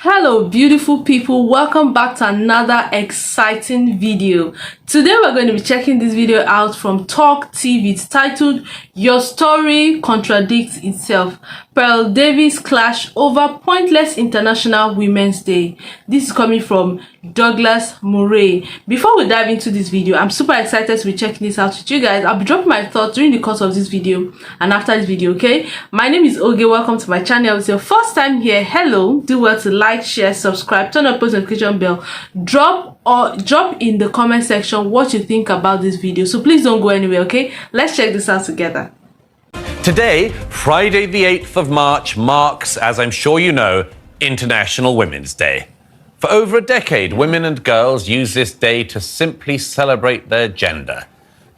Hello beautiful people, welcome back to another exciting video. Today we're going to be checking this video out from Talk TV. It's titled Your Story Contradicts Itself. Pearl Davis clash over pointless International Women's Day. This is coming from Douglas Murray. Before we dive into this video, I'm super excited to be checking this out with you guys. I'll be dropping my thoughts during the course of this video and after this video, okay? My name is Oge. Welcome to my channel. If it's your first time here, hello. Do well to like, share, subscribe, turn on post notification bell, drop in the comment section what you think about this video. So please don't go anywhere, okay? Let's check this out together. Today, Friday the 8th of March, marks, as I'm sure you know, International Women's Day. For over a decade, women and girls use this day to simply celebrate their gender.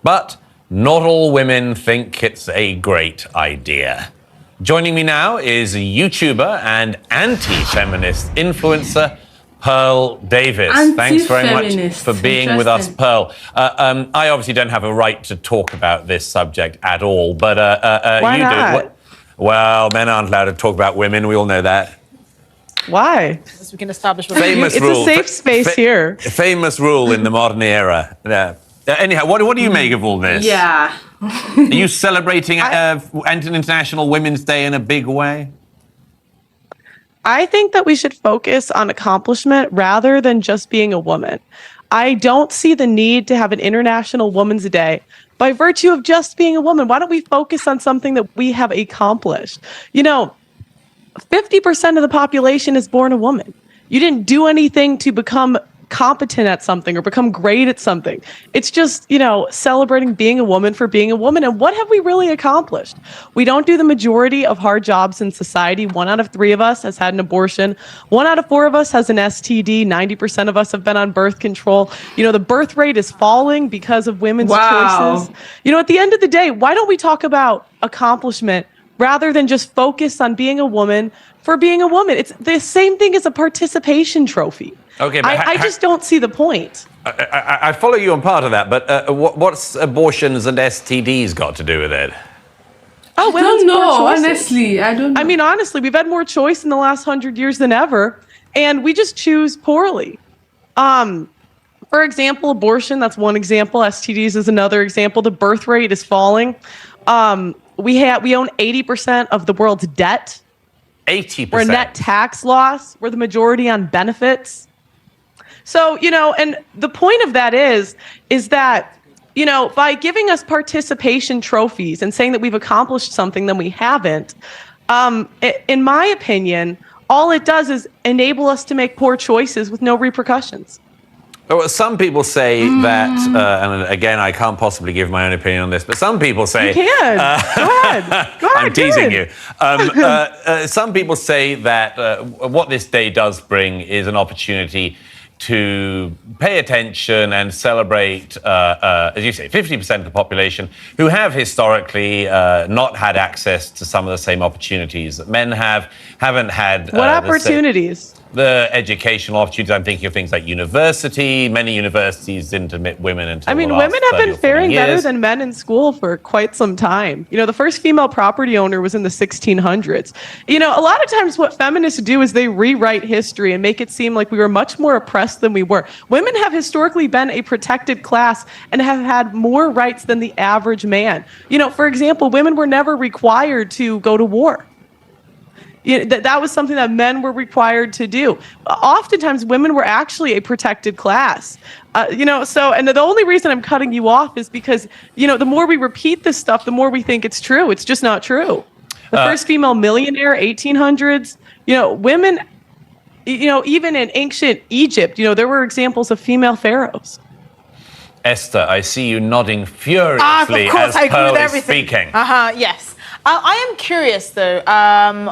But not all women think it's a great idea. Joining me now is YouTuber and anti-feminist influencer, Pearl Davis. Thanks very much for being with us, Pearl. I obviously don't have a right to talk about this subject at all, but Why you not? do. Well, men aren't allowed to talk about women. We all know that. Why? We can establish Famous it's rule. a safe space here. Famous rule in the modern era. Yeah. Anyhow, what do you make of all this? Yeah. Are you celebrating International Women's Day in a big way? I think that we should focus on accomplishment rather than just being a woman. I don't see the need to have an International Women's Day by virtue of just being a woman. Why don't we focus on something that we have accomplished? You know, 50% of the population is born a woman. You didn't do anything to become competent at something or become great at something. It's just, celebrating being a woman for being a woman. And what have we really accomplished? We don't do the majority of hard jobs in society. 1 out of 3 of us has had an abortion. 1 out of 4 of us has an STD. 90% of us have been on birth control. The birth rate is falling because of women's choices. At the end of the day, why don't we talk about accomplishment rather than just focus on being a woman for being a woman? It's the same thing as a participation trophy. Okay, but I just don't see the point. I follow you on part of that, but what's abortions and STDs got to do with it? Oh, I don't know, honestly. I don't know. I mean, honestly, we've had more choice in the last 100 years than ever, and we just choose poorly. For example, abortion, that's one example. STDs is another example. The birth rate is falling. We own 80% of the world's debt. 80%. We're a net tax loss. We're the majority on benefits. So, and the point of that is that, by giving us participation trophies and saying that we've accomplished something that we haven't, in my opinion, all it does is enable us to make poor choices with no repercussions. Well, some people say that, and again, I can't possibly give my own opinion on this, but some people say... You can. Go ahead. Go ahead. I'm teasing you. Some people say that what this day does bring is an opportunity to pay attention and celebrate, as you say, 50% of the population who have historically not had access to some of the same opportunities that men haven't had. What opportunities? The educational opportunities. I'm thinking of things like university. Many universities didn't admit women until the last women have been 30 or 40 faring better years. than men in school for quite some time. The first female property owner was in the 1600s. A lot of times what feminists do is they rewrite history and make it seem like we were much more oppressed than we were. Women have historically been a protected class and have had more rights than the average man. For example, women were never required to go to war. That was something that men were required to do. Oftentimes, women were actually a protected class. And the only reason I'm cutting you off is because, the more we repeat this stuff, the more we think it's true. It's just not true. The first female millionaire, 1800s, women, even in ancient Egypt, there were examples of female pharaohs. Esther, I see you nodding furiously of course, as I agree Pearl with is everything. speaking. Yes. I am curious, though,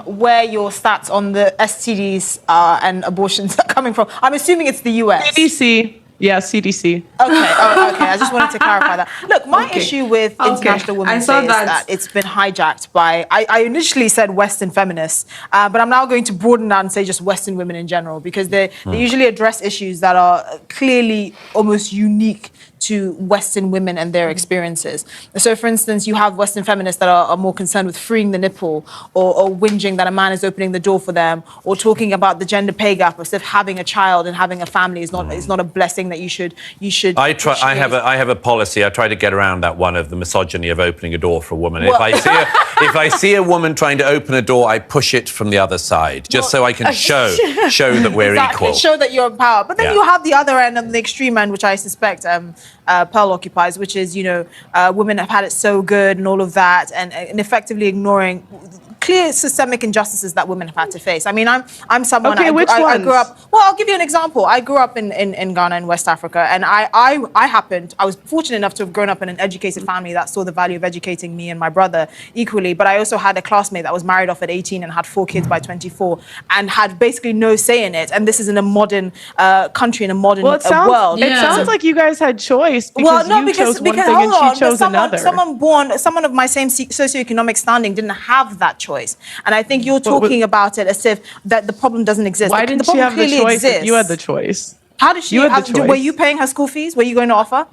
where your stats on the STDs and abortions are coming from. I'm assuming it's the US. CDC. Yeah, CDC. Okay. I just wanted to clarify that. Look, my issue with International Women's Day is that it's been hijacked by... I initially said Western feminists, but I'm now going to broaden that and say just Western women in general, because they usually address issues that are clearly almost unique to Western women and their experiences. So, for instance, you have Western feminists that are more concerned with freeing the nipple, or whinging that a man is opening the door for them, or talking about the gender pay gap, as if having a child and having a family is not a blessing that you should. I have a policy. I try to get around that one of the misogyny of opening a door for a woman. Well, if I see a woman trying to open a door, I push it from the other side, just so I can show that we're equal. Show that you're in power. But then you have the other end and the extreme end, which I suspect Pearl occupies, which is, women have had it so good and all of that, and effectively ignoring clear systemic injustices that women have had to face. I mean, I'm someone. Okay, I grew up. Well, I'll give you an example. I grew up in Ghana in West Africa, and I was fortunate enough to have grown up in an educated family that saw the value of educating me and my brother equally. But I also had a classmate that was married off at 18 and had 4 kids by 24, and had basically no say in it. And this is in a modern country, in a modern world. It sounds like you guys had choice. Because you chose one thing and she chose another. Someone of my same socioeconomic standing didn't have that choice. And I think you're talking about it as if that the problem doesn't exist. Why didn't she have the choice if you had the choice? How did she have the choice? Were you paying her school fees? Were you going to offer?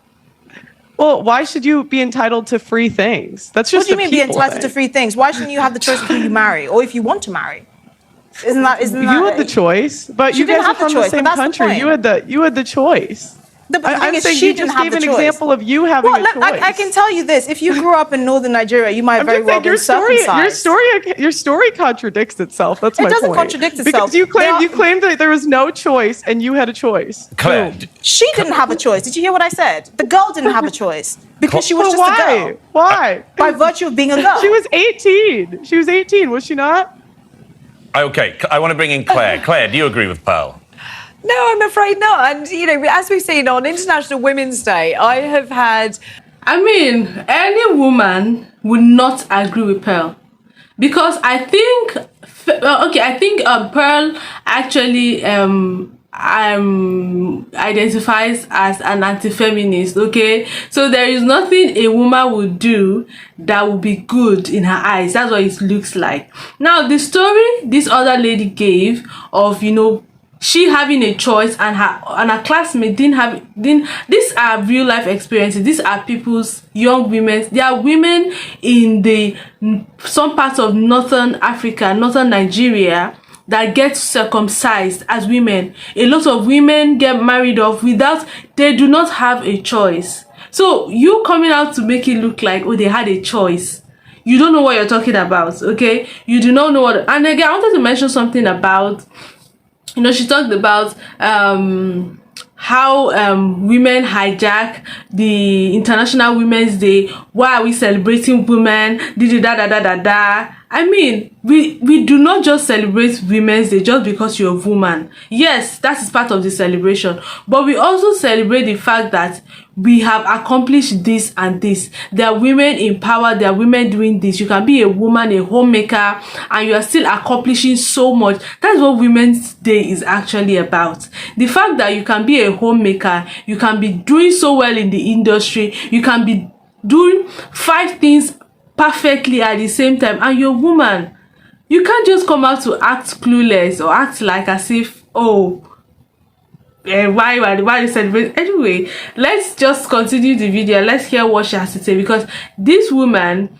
Well, why should you be entitled to free things? That's just what do you mean be entitled to free things? Why shouldn't you have the choice of who you marry, or if you want to marry? Isn't that you had the choice, but you guys are from the same country. You had the choice. I'm saying you just gave an example of you having a choice. I can tell you this: if you grew up in northern Nigeria, you might very well be circumcised. Your story contradicts itself. That's my point. It doesn't contradict itself because you claimed that there was no choice and you had a choice. Claire, she didn't have a choice. Did you hear what I said? The girl didn't have a choice because she was just a girl. Why? By virtue of being a girl. She was 18. She was 18, was she not? Okay, I want to bring in Claire. Claire, do you agree with Pearl? No, I'm afraid not. And, as we've seen on International Women's Day, I have had... any woman would not agree with Pearl. Because I think Pearl actually identifies as an anti-feminist, okay? So there is nothing a woman would do that would be good in her eyes. That's what it looks like. Now, the story this other lady gave of, she having a choice and her classmate these are real life experiences. These are people's young women. They are women in some parts of northern Africa, northern Nigeria, that get circumcised as women. A lot of women get married off they do not have a choice. So you coming out to make it look like, they had a choice. You don't know what you're talking about, okay? You do not know what. And again, I wanted to mention something about, she talked about how women hijack the International Women's Day. Why are we celebrating women? We do not just celebrate Women's Day just because you're a woman. Yes, that is part of the celebration. But we also celebrate the fact that we have accomplished this and this. There are women in power. There are women doing this. You can be a woman, a homemaker, and you are still accomplishing so much. That's what Women's Day is actually about. The fact that you can be a homemaker, you can be doing so well in the industry, you can be doing 5 things perfectly at the same time, and you're a woman. You can't just come out to act clueless or act like as if, why you celebrate? Anyway, let's just continue the video. Let's hear what she has to say, because this woman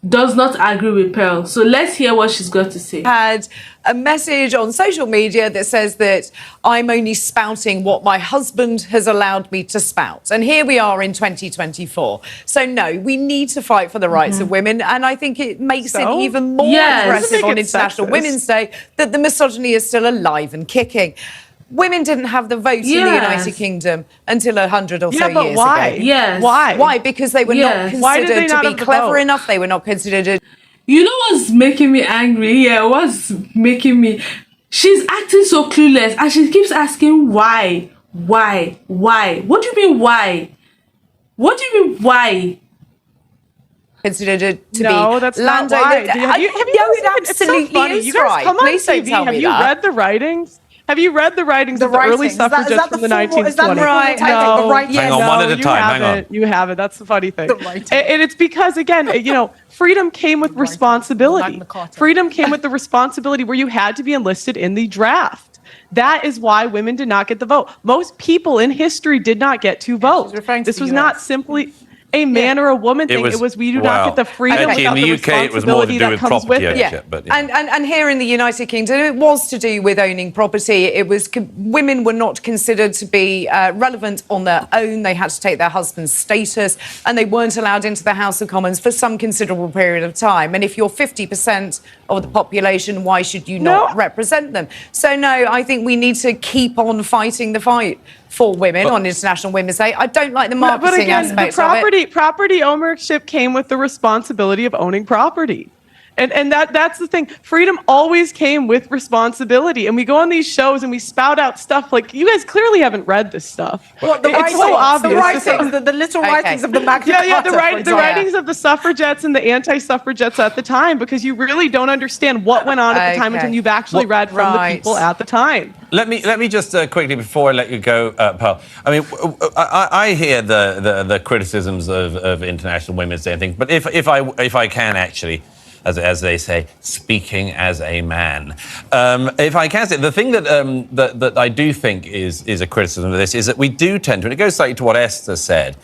does not agree with Pearl. So let's hear what she's got to say. Had a message on social media that says that I'm only spouting what my husband has allowed me to spout. And here we are in 2024. So no, we need to fight for the rights of women. And I think it makes it even more aggressive on International Women's Day that the misogyny is still alive and kicking. Women didn't have the vote in the United Kingdom until 100 or so years ago. Yes. Why? Why? Because they were not considered to be clever enough. They were not considered... You know what's making me angry? What's making me... She's acting so clueless and she keeps asking why? Why? What do you mean why? What do you mean why? Considered to be that's not why. It's so funny. You guys come on TV. Have you read the writings? Have you read the writings of the early suffragists from the 1920s? Is that right? No. Hang on, one at a time. Hang on. You haven't. That's the funny thing. And it's because, again, freedom came with responsibility. Freedom came with the responsibility where you had to be enlisted in the draft. That is why women did not get the vote. Most people in history did not get to vote. This was not simply a man or a woman thing. It was we do not get the freedom without the responsibility that comes with it. And here in the United Kingdom, it was to do with owning property. It was women were not considered to be relevant on their own. They had to take their husband's status, and they weren't allowed into the House of Commons for some considerable period of time. And if you're 50% of the population, why should you not represent them? So no, I think we need to keep on fighting the fight for women on International Women's Day. I don't like the marketing aspects of it. Property ownership came with the responsibility of owning property. And that's the thing. Freedom always came with responsibility. And we go on these shows and we spout out stuff like, you guys clearly haven't read this stuff. Well, it's so obvious. The little writings of the Magna Carta. The writings of the suffragettes and the anti-suffragettes at the time, because you really don't understand what went on at the time until you've actually read from the people at the time. Let me just quickly, before I let you go, Pearl. I mean, I hear the criticisms of International Women's Day and things, but if I can actually, as they say, speaking as a man, if I can say, the thing that I do think is a criticism of this is that we do tend to, and it goes slightly to what Esther said,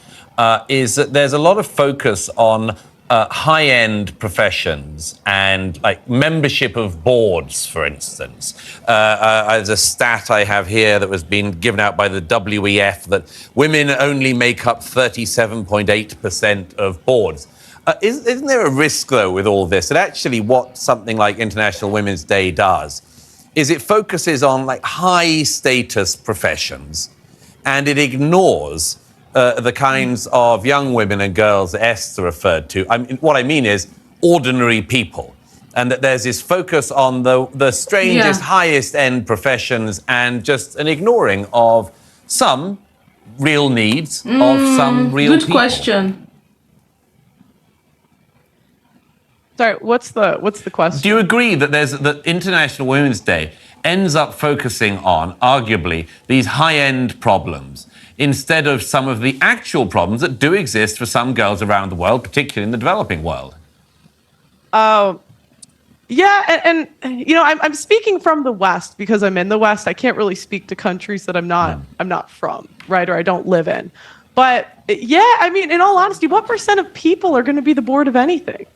is that there's a lot of focus on high-end professions and like membership of boards, for instance. There's a stat I have here that was being given out by the WEF that women only make up 37.8% of boards. Isn't there a risk, though, with all this, that actually what something like International Women's Day does is it focuses on like high-status professions and it ignores the kinds of young women and girls that Esther referred to. I mean, what I mean is ordinary people, and that there's this focus on the strangest, highest-end professions and just an ignoring of some real needs of some real people. Good question. Sorry, what's the question? Do you agree that that International Women's Day ends up focusing on, arguably, these high-end problems instead of some of the actual problems that do exist for some girls around the world, particularly in the developing world? Yeah, and you know, I'm speaking from the West because I'm in the West. I can't really speak to countries that I'm not from, right, or I don't live in. But yeah, I mean, in all honesty, what % of people are going to be the board of anything?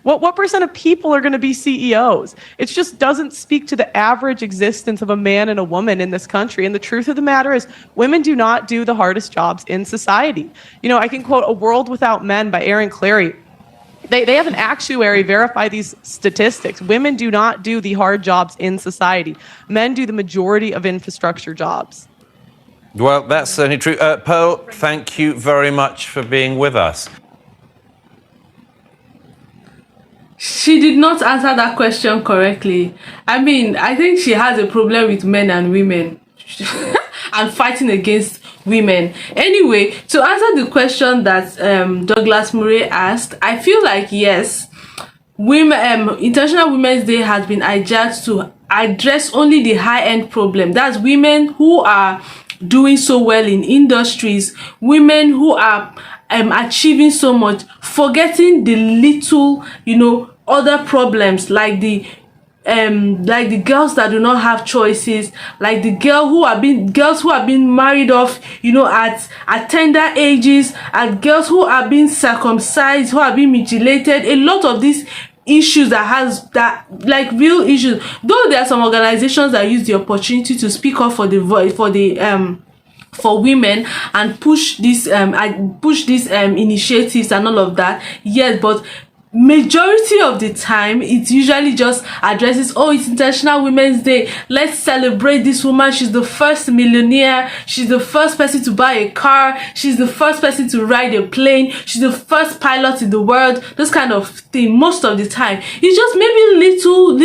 What % of people are going to be CEOs? It just doesn't speak to the average existence of a man and a woman in this country. And the truth of the matter is, women do not do the hardest jobs in society. You know, I can quote A World Without Men by Aaron Clarey. They have an actuary verify these statistics. Women do not do the hard jobs in society. Men do the majority of infrastructure jobs. Well, that's certainly true. Pearl, thank you very much for being with us. She did not answer that question correctly. I mean, I think she has a problem with men and women and fighting against women. Anyway, to answer the question that Douglas Murray asked, I feel like yes, International Women's Day has been hijacked to address only the high-end problem. That's women who are doing so well in industries, women who are achieving so much, forgetting the little, you know, other problems like the girls that do not have choices, like the girls who have been married off, you know, at tender ages, and girls who are being circumcised, who are being mutilated. A lot of these issues that like real issues. Though there are some organizations that use the opportunity to speak up for for women and push these initiatives and all of that. Yes, but majority of the time it usually just addresses, oh, it's International Women's Day, let's celebrate this woman, she's the first millionaire, she's the first person to buy a car, she's the first person to ride a plane, she's the first pilot in the world, this kind of thing. Most of the time it's just maybe little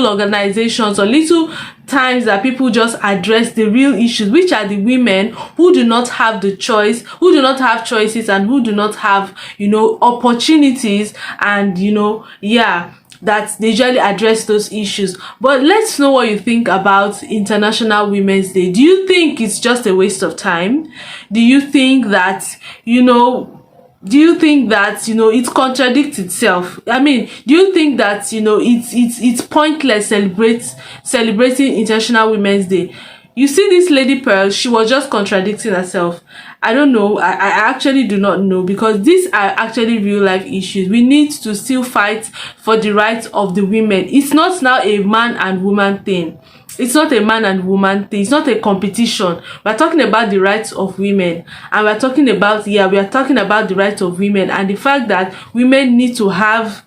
organizations or little times that people just address the real issues, which are the women who do not have the choice, who do not have choices, and who do not have, you know, opportunities, and you know, yeah, that they usually address those issues. But let's know what you think about International Women's Day. Do you think it's just a waste of time? Do you think that, you know, do you think that, you know, it contradicts itself? I mean, do you think that, you know, it's pointless celebrating International Women's Day? You see this lady Pearl, she was just contradicting herself. I don't know. I actually do not know, because these are actually real life issues. We need to still fight for the rights of the women. It's not now a man and woman thing. It's not a man and woman thing. It's not a competition. We're talking about the rights of women, and we're talking about, we are talking about the rights of women and the fact that women need to have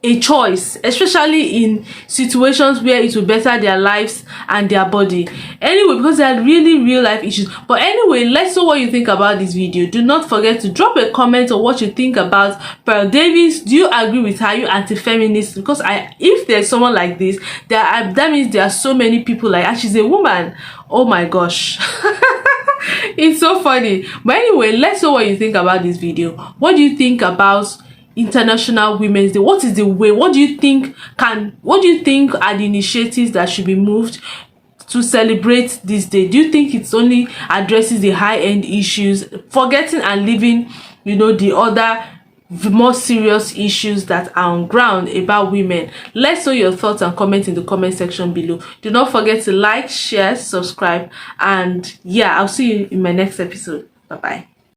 a choice, especially in situations where it will better their lives and their body. Anyway, because they are really real life issues. But anyway, let's know what you think about this video. Do not forget to drop a comment on what you think about Pearl Davis. Do you agree with her? Are you anti-feminist? Because if there's someone like this, that means there are so many people like her. She's a woman. Oh my gosh. It's so funny. But anyway, let's know what you think about this video. What do you think about International Women's Day? What is the way? What do you think are the initiatives that should be moved to celebrate this day? Do you think it's only addresses the high-end issues, forgetting and leaving, you know, the other more serious issues that are on ground about women? Let's know your thoughts and comment in the comment section below. Do not forget to like, share, subscribe, and yeah, I'll see you in my next episode. Bye bye.